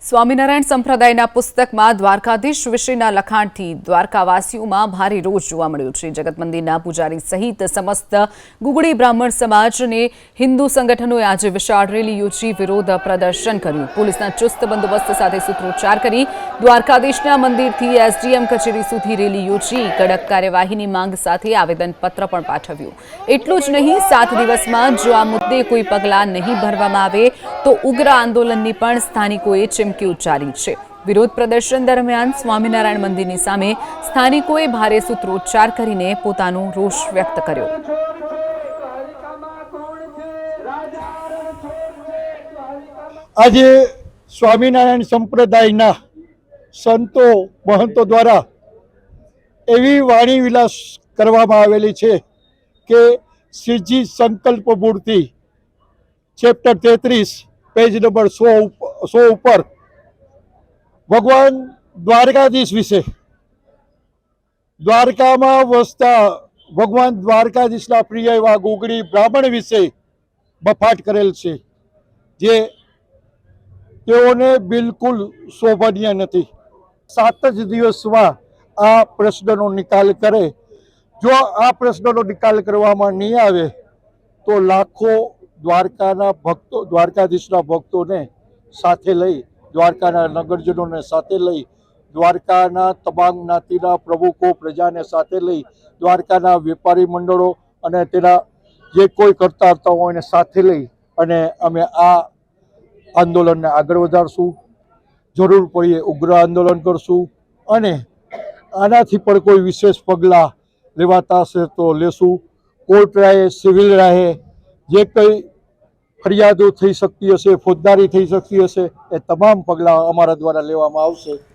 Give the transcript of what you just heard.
સ્વામિનારાયણ સંપ્રદાયના પુસ્તકમાં દ્વારકાધીશ વિશેના લખાણથી દ્વારકાવાસીઓમાં ભારે રોષ જોવા મળ્યો છે। જગત મંદિરના પૂજારી સહિત સમસ્ત ગુગળી બ્રાહ્મણ સમાજ અને હિન્દુ સંગઠનોએ આજે વિશાળ રેલી યોજી વિરોધ પ્રદર્શન કર્યું। પોલીસના ચુસ્ત બંદોબસ્ત સાથે સૂત્રોચ્ચાર કરી દ્વારકાધીશના મંદિરથી એસડીએમ કચેરી સુધી રેલી યોજી કડક કાર્યવાહીની માંગ સાથે આવેદનપત્ર પણ પાઠવ્યું। એટલું જ નહીં, 7 દિવસમાં જો આ મુદ્દે કોઈ પગલાં નહીં ભરવામાં આવે તો ઉગ્ર આંદોલનની પણ સ્થાનિકોએ ચીમકી ઉચ્ચારી છે। વિરોધ પ્રદર્શન દરમિયાન સ્વામિનારાયણ મંદિરની સામે સ્થાનિકોએ ભારે સૂત્રોચ્ચાર કરીને પોતાનો રોષ વ્યક્ત કર્યો। આજે સ્વામિનારાયણ સંપ્રદાયના સંતો મહંતો દ્વારા એવી વાણી વિલાસ કરવામાં આવેલી છે કે શ્રીજી સંકલ્પ મૂર્તિ ચેપ્ટર 33 પેજ નંબર 100 ઉપર ભગવાન દ્વારકાધીશ વિશે, દ્વારકામાં વસતા ભગવાન દ્વારકાધીશના પ્રિય એવા ગુગળી બ્રાહ્મણ વિશે બફાટ કરેલ છે, જે તેઓને બિલકુલ શોભનીય નથી। 7 જ દિવસમાં આ પ્રશ્નનો નિકાલ કરે। જો આ પ્રશ્નનો નિકાલ કરવામાં નહીં આવે તો લાખો દ્વારકાના ભક્તો, દ્વારકાધીશના ભક્તોને સાથે લઈ, દ્વારકાના નગરજનોને સાથે લઈ, દ્વારકાના તમામ જ્ઞાતિના પ્રમુખો પ્રજાને સાથે લઈ, દ્વારકાના વેપારી મંડળો અને તેના જે કોઈ કરતા હતા એને સાથે લઈ અને અમે આ આંદોલનને આગળ વધારશું। જરૂર પડીએ ઉગ્ર આંદોલન કરશું અને આનાથી પણ કોઈ વિશેષ પગલાં લેવાતા હશે તો લેશું। કોર્ટ રાહે, સિવિલ રાહે જે કંઈ ફરિયાદો થઈ શકતી હશે, ફોજદારી થઈ શકતી હશે, એ તમામ પગલાં અમારા દ્વારા લેવામાં આવશે।